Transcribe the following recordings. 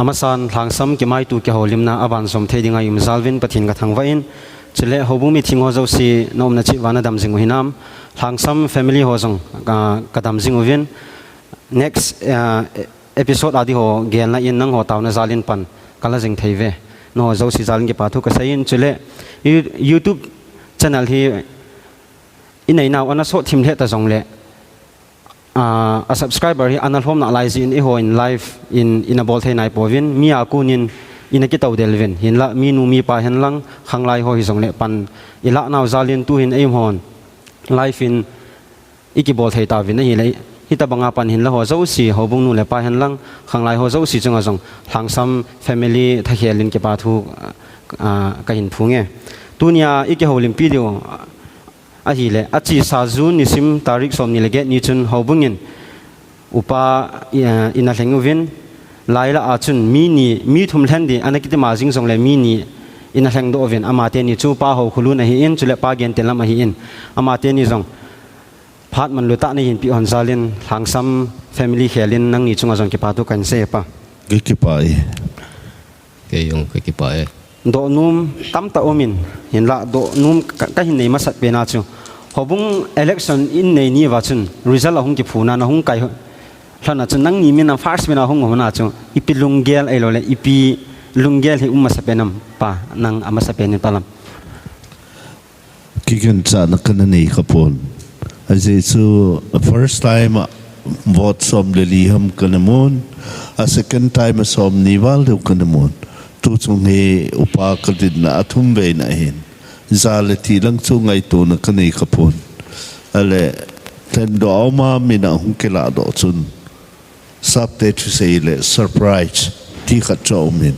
amasan Lhangsam Kimaito kihoulimna aban som thedinga yum zalvin Pathien ka thangvain chile Houbung meeting ho zo si nom na chi wana dam jing hinam Lhangsam family ho jong ka dam jing uvin next episode adi ho gel na in nang ho taw na zalin pan kala jing theive no zo si zalin ke pathu ka sain chile YouTube channel hi inai naw ana so thim the ta jong le a subscriber hi anal hom na lai in ho in live in a bol the nai povin mi a kunin in a ki taw delven hin la mi nu mi pa hen lang khang lai ho hi jong le pan ila naw zalin tu hin aim hon live in iki bol thei ta vin hi le hita banga pan hin la ho zo si Houbung nu le pa hen lang khang lai ho zo si chunga jong Lhangsam family thakhelin ke pa thu ka hin phunge tunia iki holim video ahile achi sa June nisim tarik som nilege ni chun Houbungin upa ina lhenguvin laila achun mi thum lhendi anakiti ma jing song le mi ni ina lheng do vin amate ni chu pa Haokholun hi in chule pa T.Gentinlam hi in amate ni jong phat man luta ni hin pi hon zalin Lhangsam family khelin nang ni chunga jong ki pa tu kan se pa ki pai ke yong ki pai do num tam ta omin hin la do num ka hin nei masat pe na chu Houbung election in nei ni wa chun result ahung ki phuna na hung kai hlana chun nang ni min na first mina hung hona chu ipi lunggel ai lo le ipi lunggel hi sa penam pa nang sa penin palam ki kan cha na kan nei kapon as so first time vote som le liham kanamon a second time som niwal de kanamon tu chung he upa kadin na athum be na hin zalati lang chungai to na kanei kapon ale ten do ma mina hung kela do chun sap te to say le surprise ti kha chomin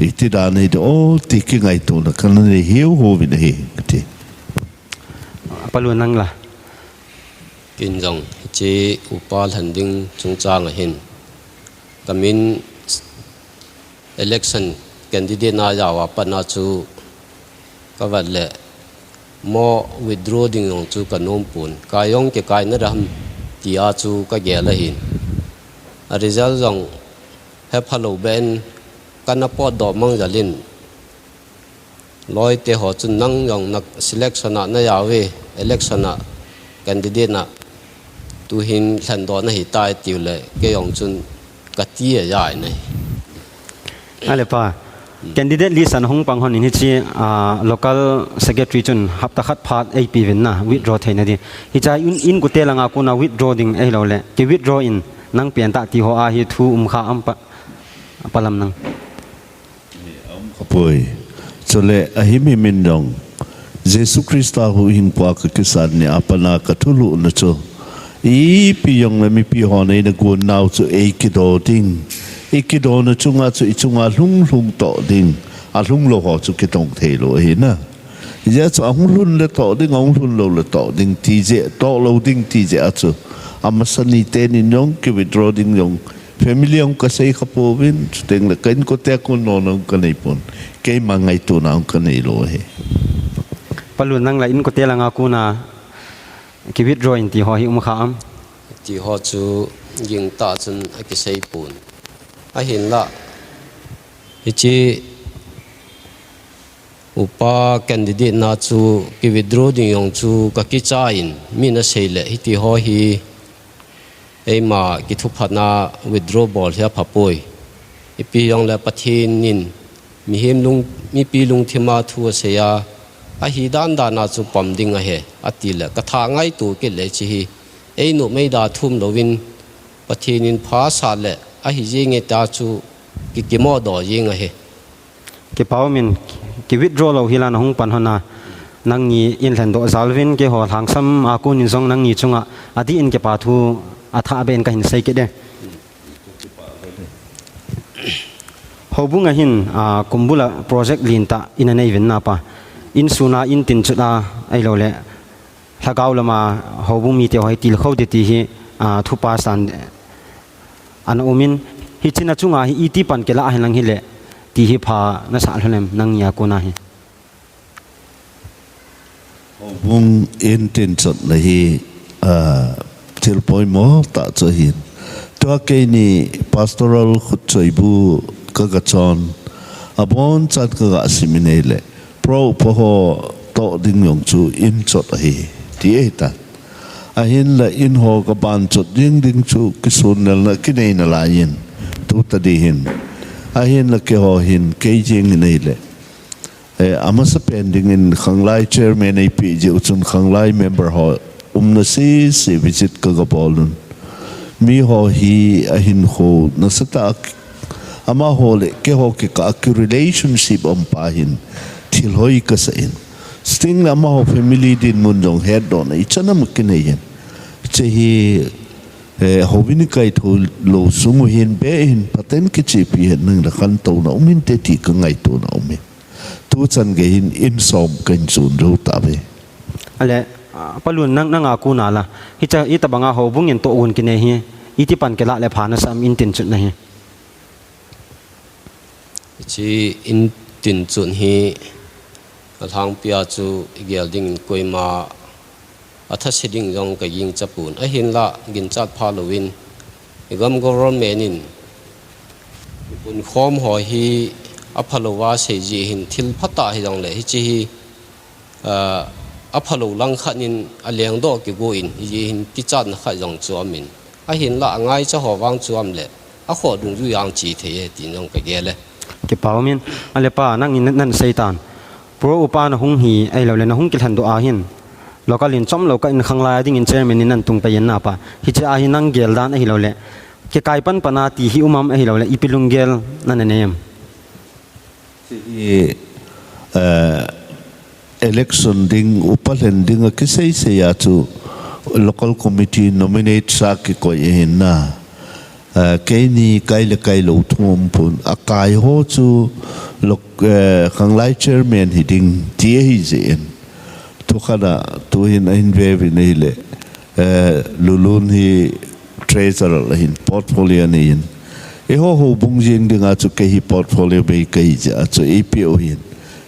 iti da nei do ti ki ngai to na kanei hiu ho bin he ti palun nang la kin jong chi upa landing chungchang ahin kamin election candidate na yawa pana chu kavat le mo withdraw ding yong chu kanom pun kayong ke kai na ram tia chu ka gela hin a result jong have hello ben kana pot do mang jalin loi te ho chun nang yong nak selection na yawe election na candidate na tu hin than do na hi tai tiu le ke yong chun ka ti ya nei ale pa candidate list an hong pang hon in chi local secretary chun hapta khat phat ap vin na withdraw theina di hi cha in ku telanga ku na withdraw ding ai lo le ki withdraw in nang pian ta ti ho a hi thu kha am pa palam nang kapoi chole ahimi min dong Jesus Christa hu hin pa ka kisan ni apanlah ka thulu na cho i pi yong le mi pi ho nei na ku nau chu e ki do ding ikido na chunga chu ichunga lung to ding a lung lo ho chu ki tong the lo hi na ya chu ang lun le to ding ang lun lo le to ding ti je to lo ding ti je a chu amasani te ni nyong ki withdraw ding yong family ang ka sei kha po win teng le ken ko te ko no no ka nei pon ke ma ngai tu na ka nei lo he palun nang la in ko te la nga ku na ki withdraw in ti ho hi kha am ti ho chu ging ta chun a ki sei pun ahin la hichi upa candidate na chu ki withdraw ding yong chu ka ki cha in mina seile hiti ho hi ema ki thu phana withdraw ball hia phapoi ipi yong la Pathien nin mi hem lung mi pi lung thima thu se ya a hi dan da na chu pam ding a he atila ka tha ngai tu ke le chi hi ei no mei da thum lovin Pathien in pha sa le a hi jing ta chu ki mo do jing a he ki pau min ki withdraw lo hilan hong pan hona nang ni in hlan do zalvin ke ho Lhangsam a kun in zong nang ni chunga adi in ke pa thu atha ben ka hin sei ke de Houbung ahin kumbula project linta in nei vin na pa in suna in tin chuda ai lo le thagau lama Houbung mi te hoi til khau de ti hi thu pa san an omin hi china chunga hi iti pan ke la hin lang hi le ti hi pha na sa hlem nang ya ko na hi Houbung in tin chot la hi til poi mo ta cho hin ตัวเกนี่ pastoral ขุดใจบูก็กระจอนabon chat ka ga simine le Pro-Upa ho to ding yong chu in chot hi ti eta ahin la in ho ka ban chot ding chu kisun na kinai na la yin tu ta di hin ahin la ke ho hin ke jing nei le amasa pending in khanglai chairman ai pi je uchun khanglai member ho na si visit ka ga bolun mi ho hi ahin ho na sata ama hole ke ho ke ka relationship pahin thil hoi ka sa in sting ama ho family din mun jong head on I chana mukine yen che hi hobini kai thol lo sumu hin be hin paten ki chi pi hen nang la khan to na umin te ti ka ngai to na umin tu chan ge hin in som kan chun ro ta be ale palun nang aku na la hicha ita banga Houbung in tohguon kine hi iti pan ke la le phana sam in tin chut na hi chỉ in tin chuẩn hi thang pia chu gel ding koi ma atha seding jong ka ying chapun ahin la gin chat Halloween gam goron menin kun khom ho hi aphalowa se ji hin thil phata hi jong le hi chi hi aphalo lang khanin aleng do ki go in hi hin ti chat na kha jong chuamin ahin la ngai cha ho wang chuam le a kho dung ju yang chi the tin jong ka ge le ke pawmin ale pa nang in nan seitan Pro-Upa na hung hi ai lo le na hung kilhon do ahin local in chom lo ka in khangla ding in chairman in nan tung pa yen na pa hiche ahin nang gel dan ai lo le ke kai pan pana ti hi umam ai lo le ipilunggel nan nem election ding upalen ding ke sei se ya chu local committee nominate sa ki ko yin na cái ni cái là cái lỗ thủng pun à cái ho chu lộc khang lai chairman hi ding tie hi zen tu khada tu hin in ve vi nei le lulun hi treasurer hin portfolio nei hin e ho Houbung jing ding a chu ke hi portfolio be kai ja chu apo hin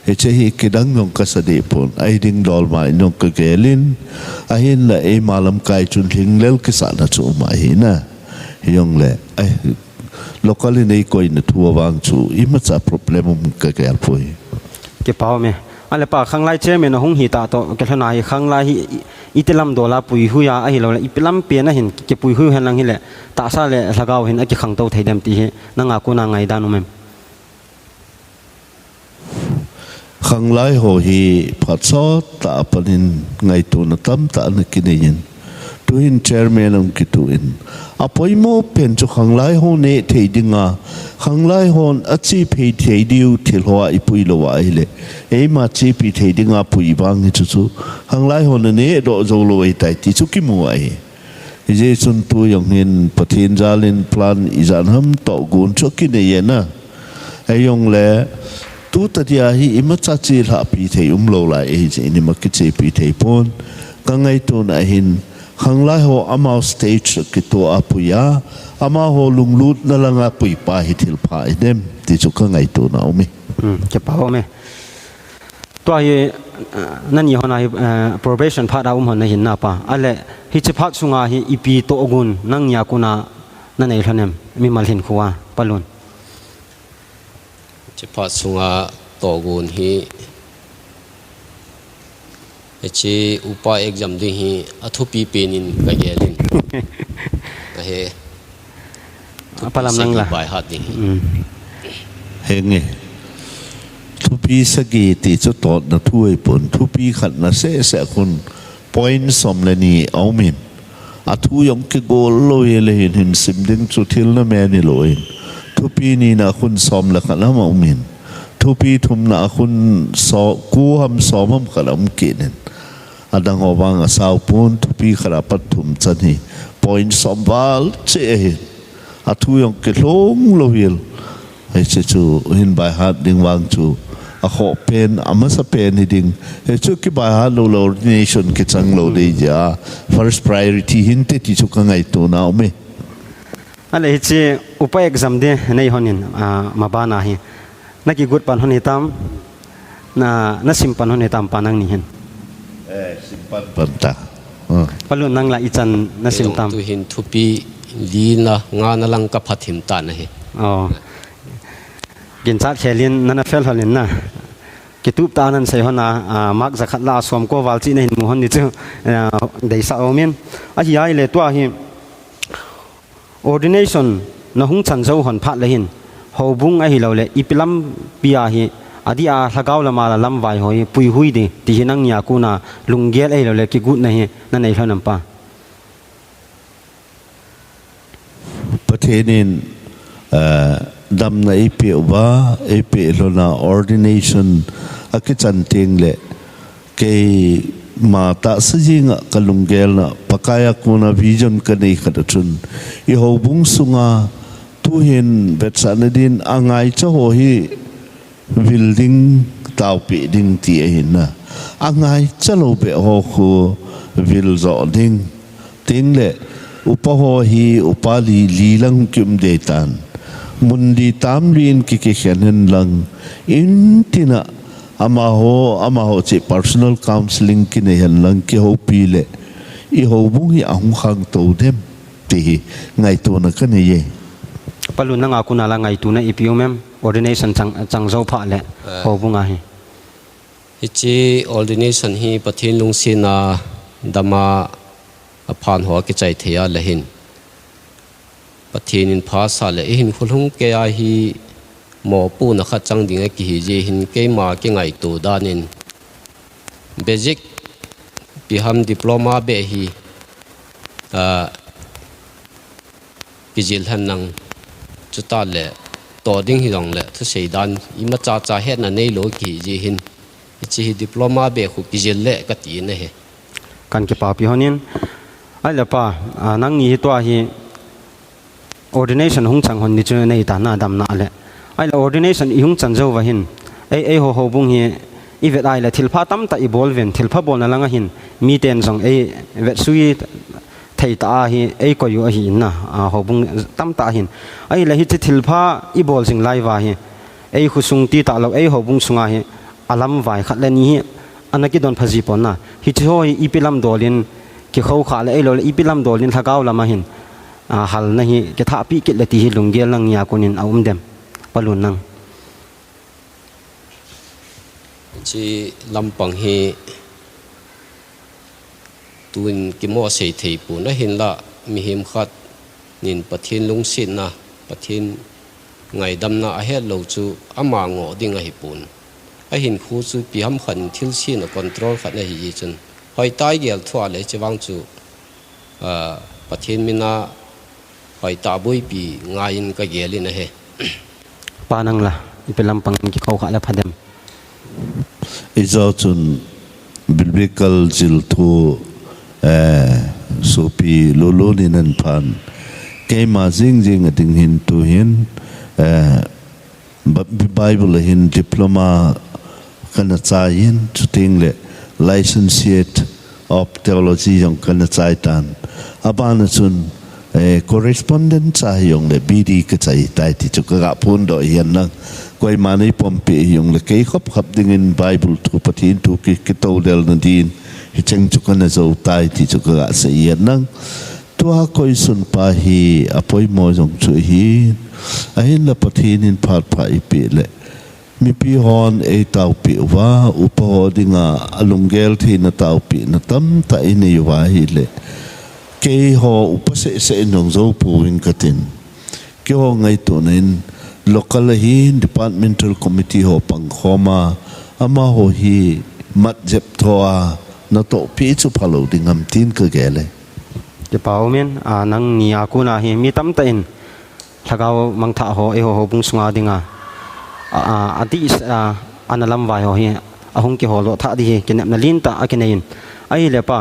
e che hi ke dang ngong ka sa de pun ai ding dol mai nong ka gelin a hin la e malam kai chun thing lel ke sa na chu ma hi na yong le ai locally nei koi na thua wang chu imacha problem ka ka poi ke paw me ale pa khanglai chairman hung hi ta to ke thana hi khanglai hi itilam dola pui huya a hi lo la ipilam pe na hin ke pui hu han lang hi le ta sa le lagaw hin a ki khang to theidam ti hi nanga ku na ngai danu mem khanglai ho hi phatso ta panin ngai tu na tam ta na kineyin tuin chairman ang kituin apoy mo pen chu khanglai ho ne theidinga khanglai hon achi phei theidiu thilwa ipui lowa ile e ma chi pi theidinga pui bang ni chu khanglai hon ne do zo lo ai tai ti chu ki mu ai je sun tu yong hin Pathien jalin plan izan ham tohguon chu ki ne yena ai yong le tu ta dia hi imacha chi la pi thei lo la e je ni ma ki chi pi thei pon ka ngai tu na hin khanglai ho amao stage ki to apuya ama ho lunglut na langa pui pa hi thil pha idem ti chu ka ngai tu na umi ke paw me to hi nan yi hona hi probation pha da hon na hin na pa ale hi chi phat sunga hi ipi tohguon nang ya kuna na nei thanem mi mal hin khuwa palun chi phat sunga tohguon hi chi upa exam ding hi athupi penin ka gelin he apalam nang la bai hat ding henge thupi sagi ti chu tot na thui pon thupi khat na se khun point som le ni aumin athu yong ke gol lo le hin sim ding chu thil na me ni loi thupi ni na khun som la khala ma aumin thupi thum na khun so ku ham som ham khalam kinen adang obang asau pun thupi khara pathum chani point sombal che athu yong ke long lovil ai che chu hin bai hat ding wang chu a kho pen amasa pen hiding he chu ki bai ha lo nation ke chang lo de ja first priority hin te ti chu ka ngai to na me ale hi chi upa exam de nei honin mabana hi na ki good pan honi tam na simpan honi tam panang ni hin simpan panta palun nang la ichan na simtam tu hin thupi lina nga na lang ka Pathien ta na hi oh gin chat khelin nana fel halin na kitup ta nan sei hona mak zakhat la som ko wal chi na hin mu hon ni chu deisah omin a hi ai le to hi ordination na hung chan zo hon phat le hin Houbung a hi lo le ipilam pia hi adia hlagaw lama la lam vai hoi pui hui de ti hinang nya ku na lunggel ai lo le ki gut na hi na nei hlanam pa Pathienin dam na ipi wa ipi lona ordination akichanting le ke mata sajinga kalunggel na pakaya kuna vision kanei khatachun I Houbung sunga tuhin betsanadin angai cha ho hi building tau pi ding ti ahin na angai chalo be ho khu vil zo ding ting le upaho hi upali lilang kim de tan mundi tam lin ki khen lang in tina amaho che personal counseling ki ne han lang ki ho pi le I Houbung hi ahung khang to dem ti ngai to na kan ye palun na nga ku na la ngai tu na ipiu mem ordination chang zo pha le Houbung a hi hiche ordination hi Pathien lungsina dama aphan ho ki chai thea lehin Pathien in phasa le hin khulhung ke a hi mo pu na kha chang ding ki hi je hin ke ma ke ngai tu danin basic biham diploma be hi kijil han nang chuta le to ding hi rong le thu sei dan ima cha cha het na nei lo ki je hin chi diploma be khu kijil le ka ti ne he kan ke pa pi honin ai la pa nang ni to hi ordination hung chang hon ni chu nei ta na dam na le ai la ordination I hung chan zo wa hin ai ho Houbung hi I vet ai la thilpha tam ta evolven thilpha bol na langa hin mi ten jong ai vet sui thei ta hi ai ko yu a hi na Houbung tam ta hin ai la hi chi thilpha I bol sing lai wa hi ai khu sung ti ta lo ai Houbung sunga hi alam vai khat le ni anaki don phaji pon na hi chi hoi ipilam dolin ki khau kha le ai lo ipilam dolin thagaw lama hin hal na hi ke tha pi ke le ti hi lunggel lang ya kunin aum dem palun nang chi lampang hi tuin ki mo sei thei pu na hin la mi him khat nin Pathien lungsin na Pathien ngai dam na a het lo chu ama ngo ding a hi pun a hin khu chu pi ham khan thil sin a control khat na hi chun hoi tai gel thwa le chiwang chu Pathien mina hoi ta boi pi ngain ka gelin a he panang la ipilam pang ki khau kha la phadem Izo chun biblical zil thu sopi lolo ni nan pan ke ma jing ating hin tu hin Bible hin diploma kana chain chuting le licentiate of theology yong kana chai tan abana chun correspondent cha yong le bd ka chai tai ti chu ka phun do hian na koi mani pompi yong le ke khop khap ding in Bible tu Pathien tu ki to del na din hi cheng chu kana zo tai ti chu ka se hian nang tua koi sun pa hi apoi mo jong chu hi ahin la Pathien in phat pha ipi le mi pi hon e tau pi wa upo dinga alunggel thi na tau pi na tam ta ini wa hi le ke ho upase se nong zo pu in katin ke ho ngai to nen local hi departmental committee ho pang khoma ama ho hi mat jep thoa na to pi chu phalo dingam tin ka gele ke pau men nang ni aku na hi mi tam ta in thagaw mang tha ho e ho Houbung sunga dinga ati analam vai ho hi ahung ki holo tha di ke na lin ta akinein ai le pa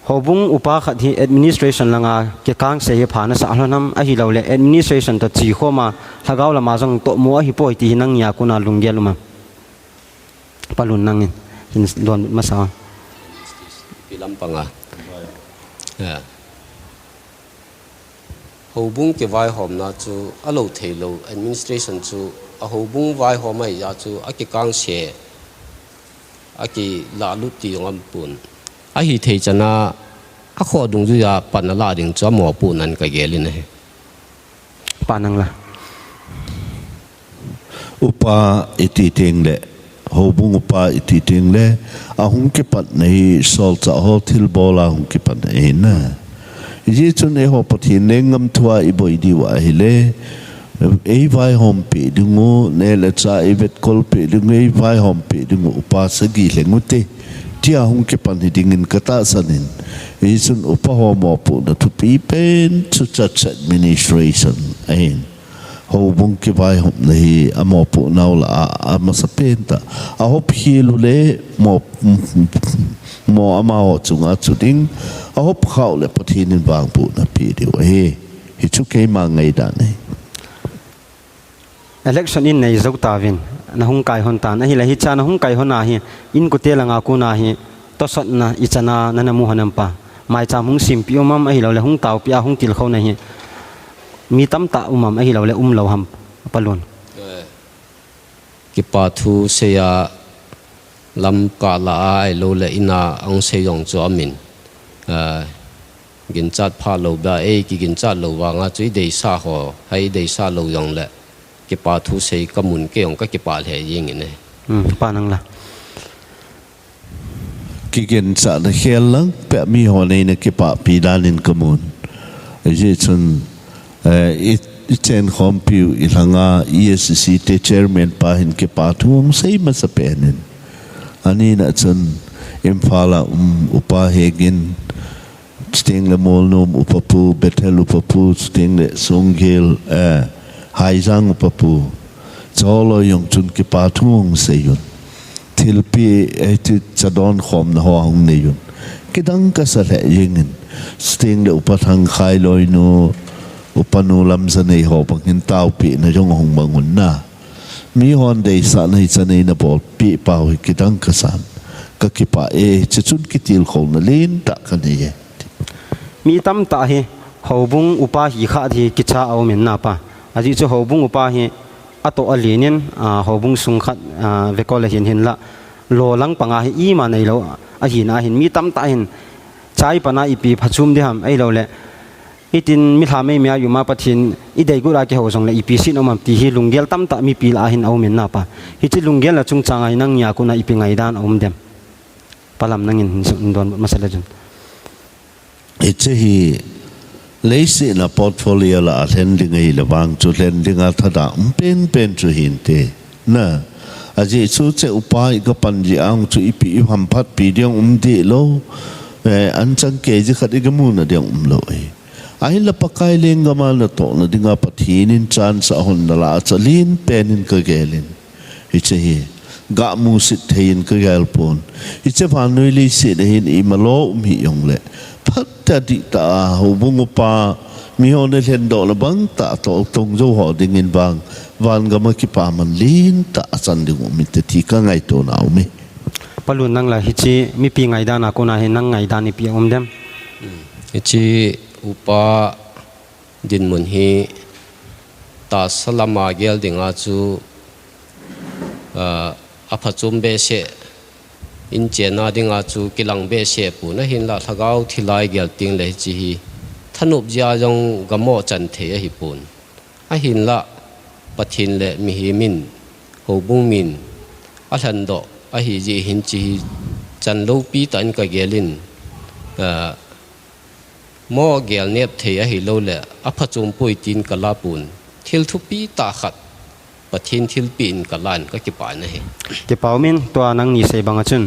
Houbung upa khat hi administration langa ke kang se hi phana sa hlanam a hi lo le administration ta chi khoma thagaw lama jong to mo hi poi ti nang ya kuna lunggeluma palun nang in don masa pilam panga Houbung ke vai hom na chu alo thelo administration chu a Houbung vai hom ai ya chu a ki kang se a ki la lu ti ngam pun a hi thei chana kho dung ju ya panala ding cho mo pu nan ka gelin he panangla upa ititing le Houbung upa ititing le ahung kipat nei sol cha ho thil bola hung kipat nei na ji chun e ho Pathien ngam thua i boi di wa hile ei vai hom pe dungu ne le cha i vet kol pe dungu ei vai hom pe dungu upa sagi lengute tia hung kipat hidingin kata sanin ei chun upa ho mo pu na thu pi pen chu church administration ahin Houbung ki vai hom nei amo pu nau la amasapenta a hop hilu le mo ama ho chunga chuding a hop khau le Pathien in bang pu na pi de he hi chu ke ma ngai da nei election in nei zau ta vin na hung kai hon ta na hi la hi cha na hung kai hon na hi in ku te langa ku na hi to sat na ichana na na mu hanam pa mai cha hung sim pi omam a hi lo le hung tau pi a hung til khau na hi mi tam ta umam a hi lo le lo ham palun ki pa thu se ya lam ka la ai lo le ina ang se yong cho amin gin chat pha lo ba e ki gin chat lo wa nga chui deisah ho hai deisah lo yong le ki pa thu se ka mun ke yong ka ki pa le ying ne panangla ki gen sa na khel lang pe mi ho nei na ki pa pi danin kamun je chun chen khom piu ilanga ESC te chairman pa hin ke pa thum sei ma sa penin ani na chun imphala upa hegin sting le molnum upapu betel upapu sting le sunggel haizang upapu cholo yong chun ke pa thum sei yun thilpi ti chadon khom na ho hung ne yun kidang ka sa le yingin sting le upathang khai loi no upanu lam sa nei ho pangin tau pi na jong hong bangun na mi hon dei sa nei sa nei na bol pi pau kitang kasan ka kipa chun kitil khol na lin ta ka nei mi tam ta hi Houbung upa hi kha thi kicha au men na pa aji chu Houbung upa hi ato alinin Houbung sung khat vekol hin la lo lang panga hi i ma nei lo a hin mi tam ta hin chai pana ipi phachum de ham ai lo le itin mi thame mia yuma Pathien i dei gura ke ho song le ipi sin omam ti hi lunggel tam ta mi pil a hin au men na pa hi chi lunggel la chung changai nang nya ku na ipi ngai dan om dem palam nangin don masala jun che hi leisi na portfolio la attending ei la wang chu len dinga thada pen chu hin te na aji chu che upai ka panji ang chu ipi ham phat pi diong di lo an chang ke ji khat ga mu na diong lo ai la pakai lenga mal na to na dinga Pathien in chan sa hon na la chalin penin ka gelin hiche hi ga mu sit thein ka gel pon hiche phanui li sit hin I malo mi yong le phat ta di ta Houbung upa mi hon le len do la bang ta to tong zo ho ding in bang van ga ma ki pa man lin ta chan ding mi te thi ka ngai to na mi palun nang la hichi mi pi ngai dan ko na hin nang ngai dan ni pi om dem hichi upa din mun hi ta salama gel dinga chu aphachum be se in chena dinga chu kilang be se pu na hin la thagau thilai gel ting le chi hi thanup ja jong gamo chan the hi pun a hin la Pathien le mi hi min Houbung min a than do a hi ji hin chi chan lo pi tan ka gelin mo gel nep the a hi lo le a phachum pui tin kala pun thil thu pi ta khat Pathien thil pin kalan ka ki pa na he ke paumin to nang ni sei banga chun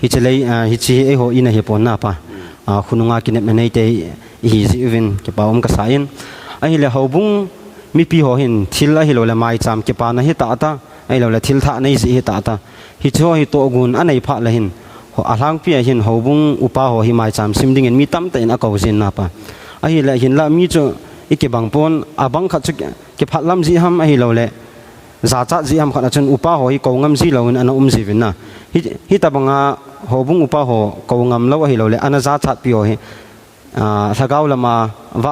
hi chelei hi chi e ho ina he pon na pa khununga kinep nei te hi ji win ke paum ka sain a hi le Houbung mi pi ho hin thil a hi lo le mai cham ke pa na hi ta ta ai lo le thil tha nei ji hi ta ta hi cho hi tohguon anei pha la hin a hlang pi hin Houbung upa ho hi mai cham sim ding en mi tam te na ko zin na pa a hi le hin la mi chu ike bang pon abang kha chu ke phat lam ji ham a hi lo le za cha ji ham kha chun upa ho hi ko ngam ji lo an ji vin na hi ta banga Houbung upa ho ko ngam lo a hi lo le ana za chat pi ho hi thagau lama wa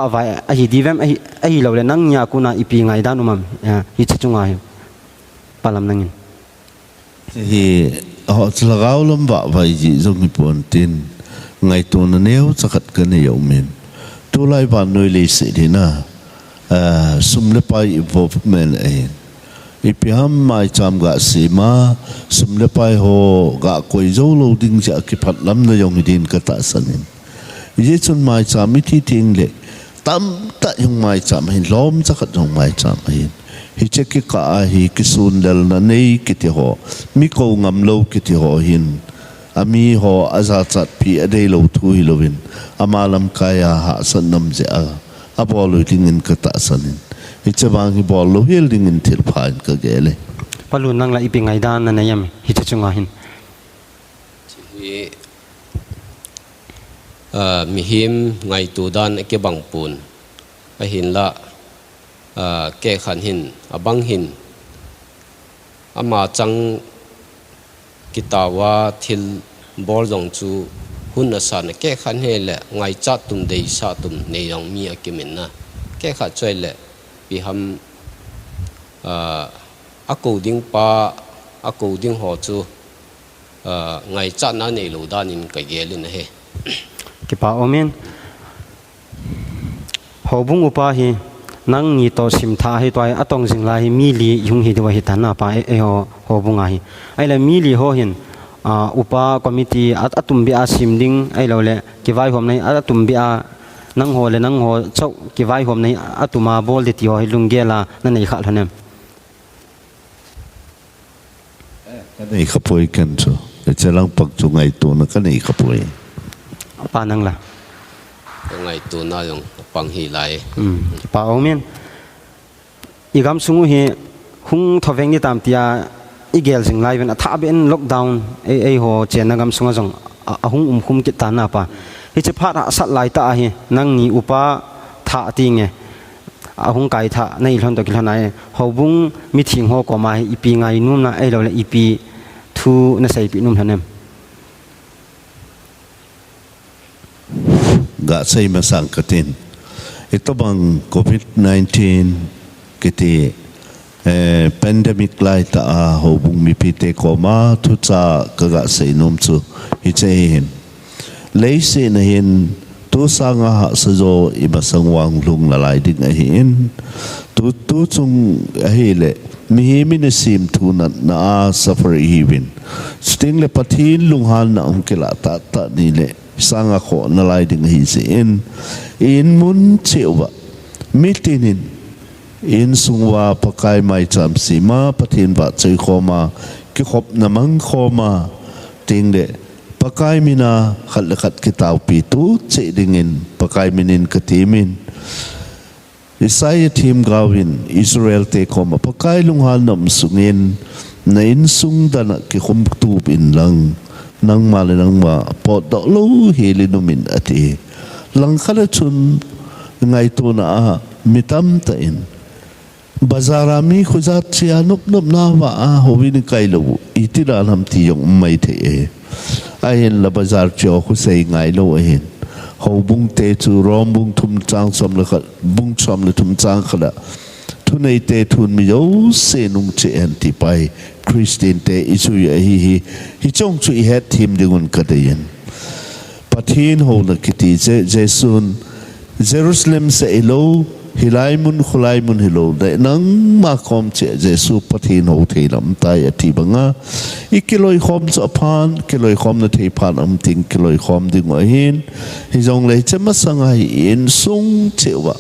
a hi divem a hi lo le nang nya ku na ipi ngai dan umam hi chunga hi palam nangin hi ho chlagau lam wa ji zong ni pon tin ngày tu nó nếu chắc khát cái này ông mình tu lại bạn nuôi lấy sự đi na sum le pai involvement ahin ipiam mai cham ga sima sum le pai ho ga koi zo lo ding ja ki phat lam na yong din ka ta sanin ye chun mai cham mi thi ting le tam ta yong mai cham hin lom chắc khát yong mai cham ahin hiche ki ka hi ki sun dal na nei ki ti ho mi ko ngam lo ki ti ho hin ami ho azat chat pi adei lo thu hi lovin amalam kaya ha san nam je a bol dingin ka ta sanin hiche bang hi bol lo hel dingin thil phain ka gele palun nang la ipi ngai dan na yam hiche chunga hin mi him ngai tu dan ke bang pun ahin la ke khan hin abang hin ama chang kitawa thil bol jong chu hun asan ke khan he le ngai cha tum deisah tum nei yong mi akimin na ke kha choi le pi ham ako ding pa ako ding ho chu ngai cha na nei lo dan in ka gelin he ki pa omen Houbung upa hi nang ni to sim tha hi toy atong jing lai mi li yung hi dewa hi thana pa e ho Houbung a hi ai la mi li ho hin upa committee atum bi a sim ding ai lo le ki vai hom nei atum bi a nang ho le nang ho chau ki vai hom nei atuma bol de ti ho lunggela na nei kha thanem ka nei khapoi kan chu chelang pak chu ngai tu na ka nei khapoi pa nang la ngai tu na yong pang hi lai pa omen igam sungu hi hung thoveng ni tam tia igel jing lai ven atha ben lockdown ei ho chen gam sunga jong ahung khum ki ta na pa hi che phat sat lai ta hi nang ni upa tha ti nge ahung kai tha nei lhon to kilhon ai Houbung mi thing ho ko mai ipi ngai num na ei lo le ipi thu na sai pi num thanem ga sei ma sang katin ito bang COVID-19 kiti pandemic lai ta Houbung mi pite ko ma thu cha ka ga sei nom chu hi che hin lei se na hin tu sanga ha sa zo i ba sang wang lung la lai ding a hin tu chung a hi le mi hi mi na sim thu na suffer hi win sting le Pathien lung han na ke la ta ni le sanga kho na lai ding hi se in mun chewa mitinin in sungwa pakai mai cham sima Pathien ba chei khoma ki khop namang khoma ting de pakai mina khat khat kitau pi tu che dingin pakai minin katimin Isaiah team gawin Israel te khoma pakai lunghal nam sungin na in sung dana ki khom tu bin lang nang ma le nang ma po do lo heli numin ati lang khala chun ngai tu na mitam ta in bazarami khuzat chia nup na wa howin kai lo itira nam ti yong mai the ahin la bazar cho khu sei ngai lo ahin Houbung te chu rombung thum chang som le khat bung som le thum chang khala thunei te thun mi yo se nung che anti pai Christian te isu hi chong chu i het thim dingun kadayen Pathien ho na kiti jesun Jerusalem se elo hilaimun khulaimun hilo da nang ma khom che jesu Pathien ho theilam tai ati banga ikiloi khom cha phan kiloi khom na thei phan am ting kiloi khom ding ahin hi jong le chema sanga in sung chewa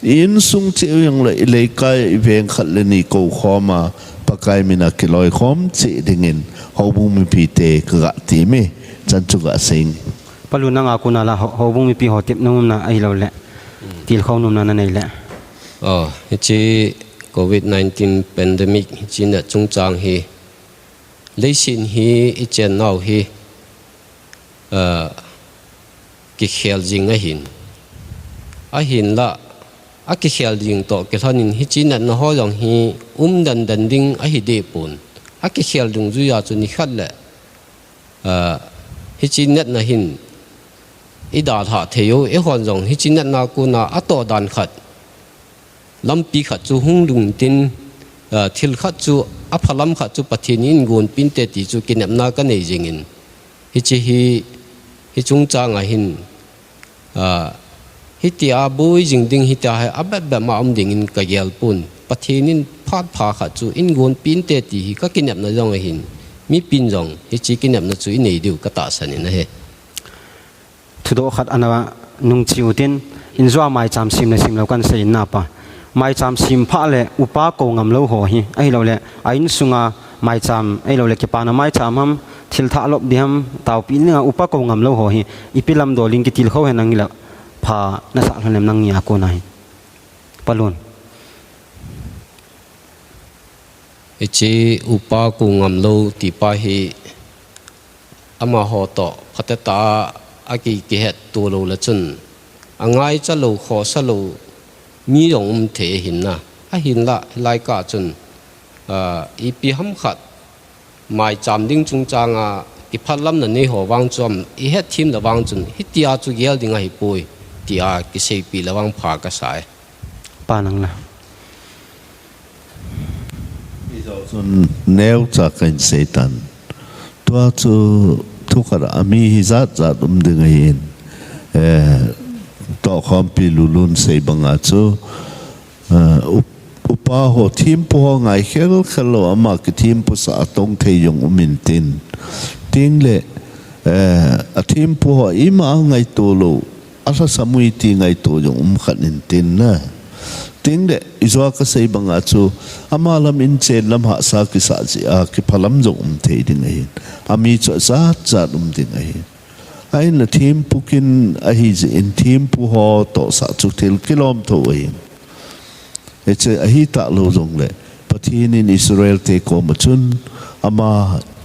in sung cheu yang le kai veng khat le ni ko khoma pakai mina kiloi khom che dingin Houbung mi pi te ka ti me chan chu ga sing palun nang akuna la Houbung mi pi hotip num na ai lo le til khom num na nei le chi COVID-19 pandemic chi na chung chang hi leisin hi i chen nau hi ki khel jing a hin la a ki khel jing to ke thanin hi chi na na ho long hi dan ding a hi de pun a ki khel dung zu ya chu ni khat le hi chi net na hin i da tha theu e hon jong hi chi net na ku na a to dan khat lampi khat chu hung lung tin thil khat chu a phalam khat chu Pathien in gun pin te ti chu kinep na ka nei jingin hi chi hi hi chomcha ahin hi tia bui jing ding hi tia abba ma ding in ka gel pun Pathien in phat pha kha chu in gon pin te ti hi ka kinap na jong ahin mi pin jong hi chi kinap na chu nei diu ka ta sanin he thu do khat ana nung chiu tin in zwa mai cham sim na sim lo kan sei na pa mai cham sim pha le upa ko ngam lo ho hi ai lo le ain sunga mai cham ai lo le ki pa na mai cham ham thil tha lop diam taw pin nga upa ko ngam lo ho hi ipilam do ling ki til kho henang la pha na sa hlenem nang nia ko nai palun ichi upa ko ngam lo ti pa hi ama ho to phatata aki ki het tu lo la chun angai cha lo kho sa lo mi rong the hin na ahin la lai ka chun ipi ham khat mai cham ding chung changa ki phalam na nei ho wang chom I het thim la wang chun hitia chu gel ding ai poi tia ki sei pi la wang pha ka sai panang la Sun neo cha kan setan tua chu thukara ami hi zat ding hin to khom pi lulun sei banga chu upa ho thim po ngai khel khelo ama ki thim po sa tong thei yong umin tin ting le a thim po ima ngai to lo asa samui ti ngai to yong khanin tin na ting le izwa ka sei banga chu amalam in chen lam ha sa ki sa ji a ki phalam zo thei ding ai ami chu za ding ai ai na thim pukin a hi ji in thim pu ho to sa chu thil kilom to ai eche a hi ta lo zong le Pathien in Israel te ko ma chun ama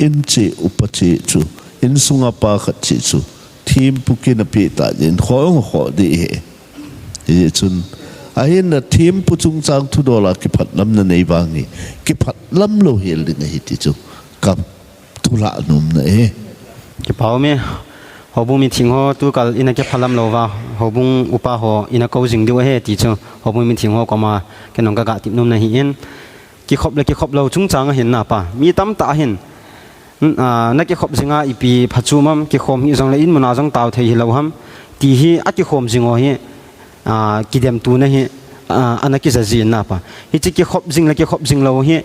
in chi upachi chu in sunga pa khat chi chu thim pukin a pi ta jin kho di he chun ahin na thim pu chung chang thu dola ki phat lam na nei bangi ki phat lam lo hel ding hi ti chu kap thula num na ki pau me Houbung meeting ho tu kal ina ke phalam lo wa Houbung upa ho ina ko jing diwa he ti chu Houbung meeting ho ko ma ke nong ga ti num na hi in ki khop lo chung chang hin na pa mi tam ta hin na ki khop jinga ipi phachu mam ki khom hi jong le in muna jong taw thei hi lo ham ti hi a ki khom jingo hi ki dem tu na hi ana ki zaji na pa hi chi ki khop jing lo hi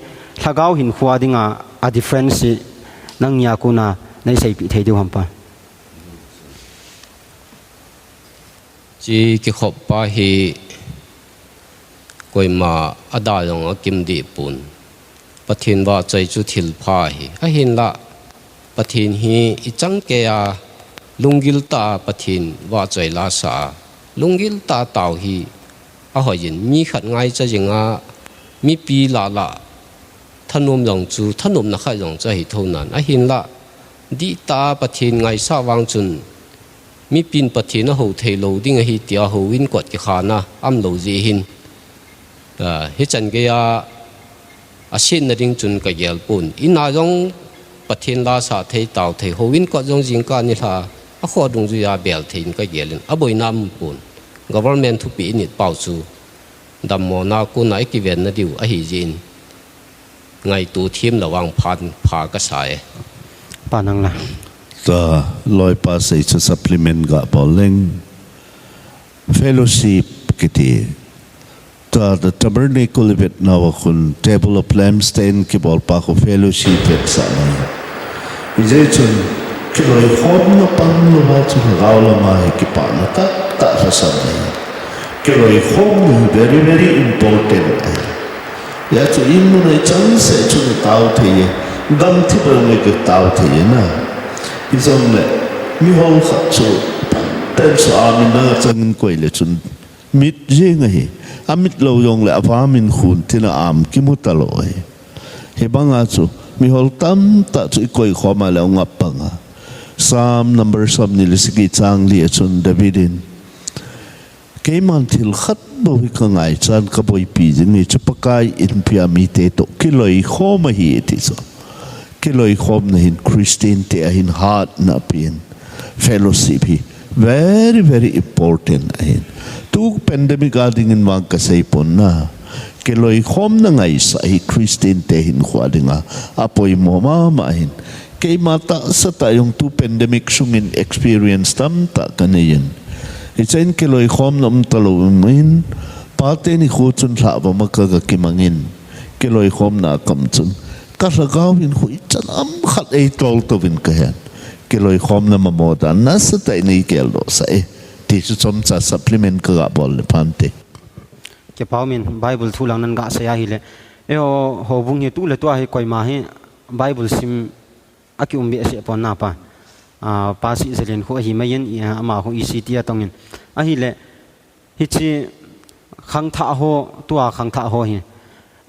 thagau hin khwa dinga a difference nang ya ku na nei sei pi thei diu ham pa chi ki khop pa hi koi ma ada yong akim di pun Pathien wa chai chu thil pha hi ahin la Pathien hi ichang ke ya lunggel ta Pathien wa chai la sa lunggel ta taw hi a ho yin mi khat ngai cha jinga mi pi la thanom yong chu thanom na kha yong cha hi thonan ahin la di ta Pathien ngai sa wang chun mi pin Pathien a ho thei lo ding hi tia ho win kwat ki khana am lo ji hin hi chan ge ya a sin na ding chun ka gel pun ina jong Pathien la sa thei taw thei ho win kwat jong jing ka ni tha a kho dung ju ya bel thein ka gelin a boi nam pun government thu pi ni pau chu dam mo na ku nai ki ven na diu a hi jin ngai tu thim lawang pha ka sai panang la ta loi pa sei chu supplement ga boleng fellowship kiti ta the tabernacle bit now kun table of lampstand ki bol pa ko fellowship et sa ije chun ki loi khom no pang no ba chu ga la ma ki pa na ta sa ki loi khom no very very important ya chu in no nei chang se chu tao the gam thi ba me ki tao the na izong le mi hol khat chu ten sa min na chang koi le chun mit jing hi amit lo yong le awa min khun tina am ki mutalo he banga chu mi hol tam ta chu koi khoma le ngap panga Psalm number some ni lisiki chang li chun Davidin keiman thil khat bo hi ka ngai chan ka boi pi jing chupakai in pia mi te to kiloi khoma hi ti so kiloi khom na hin Christian te hin heart na pin fellowship hi very very important ahin tu pandemic ading in wang ka sei pon na kiloi khom na ngai sa hi Christian te hin khwadinga apoi mo ma hin ke mata sa tayong tu pandemic sungin experience tam ta kanayan ichain ke loi khom nam talomin Pathien ni khutun tha ba makaga kimangin ke loi khom na kamchun ka ragawin hu ichan am khat ei tol to vin ka han ke loi khom na mamoda na sa teni kel do sa ti chu chomcha supplement ka bol le phante ke paumin bible thulang nan ga sa ya hi le eo Houbung hi tu le to hi koi ma hi bible sim aki umbi ase pon na pa pa si zelen kho hi mayen ama ho ect atongin a hi le hi chi khang tha ho tua khang tha ho hi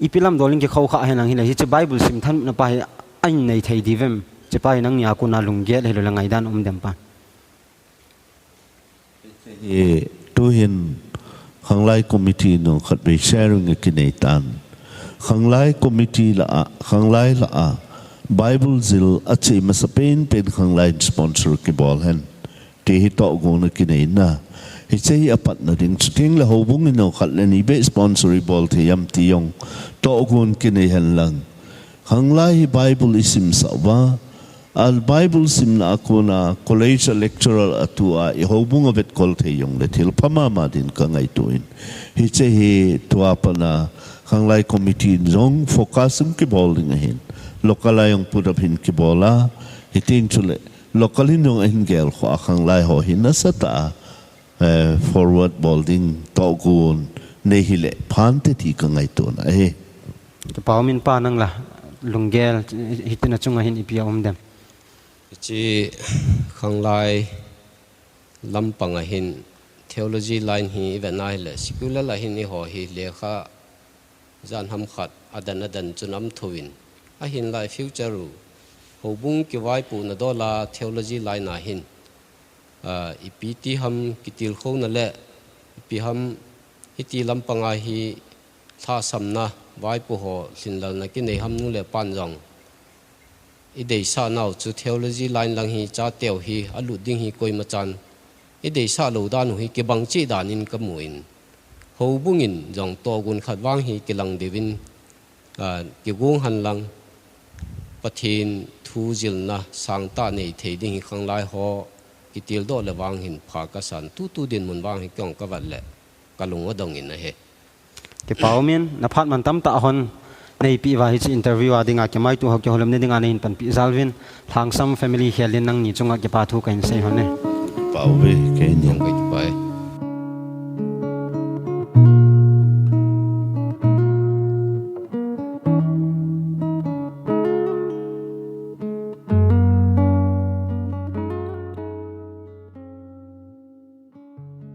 ipilam doling ke khau kha henang hi le hi chi bible sim than na pa hi ain nei thei divem che pa nang ya ku na lunggel he lo langai dan dem pa e tu hin khang lai committee no khat be sharing a kineitan khang lai committee la khang lai la Bible zil achi masapen pen khang lai sponsor ki bol hen te hi tohguon ki nei na hi chei apat na ding chuting la Houbung no khat le ni be sponsor bol the yam ti yong tohguon ki nei hen lang khang lai Bible isim sa wa al Bible sim na akuna college lecturer atua I Houbung avet kol the yong le thil phama ma din ka ngai tuin hi chei hi tua pa na khang lai committee jong focusum ki bol ding hen lokala yung pudapin kibola hiting chule lokalin yung ahin kho akhang lai ho hinasa ta forward bowling tohguon nehile phante ti ka ngai to na ke paumin pa nang la lunggel hitina chunga hin ipia dem chi khang lai lampang ahin theology line hi venai le secular la hin ni ho hi lekha jan ham khat adan chunam thuin ahin lai future Houbung ki vai pu na dola theology line ahin ipiti ham kitil kho na le pi ham hiti lampanga hi tha samna vai pu ho sinlal na ki nei ham nu le pan jong I deisah naw chu theology line lang hi cha teu hi alu ding hi koi machan I deisah lo dan hi ke bang chi danin ka muin Houbungin jong tohguon khatwang hi kilang devin ki gung han lang Pathien thu zil na sang ta nei thei ding khang lai ho kitil do le wang hin pha ka san tu din mun wang hi kyong ka wat le kalung odong in na he ke paumin na phat man tam ta hon nei pi wa hi chi interview adinga Kimaito Haokholun dinga nei pan pi zalvin Lhangsam family hialin nang ni chunga ke pa thu kain sei hone pauve ke nyong kai pai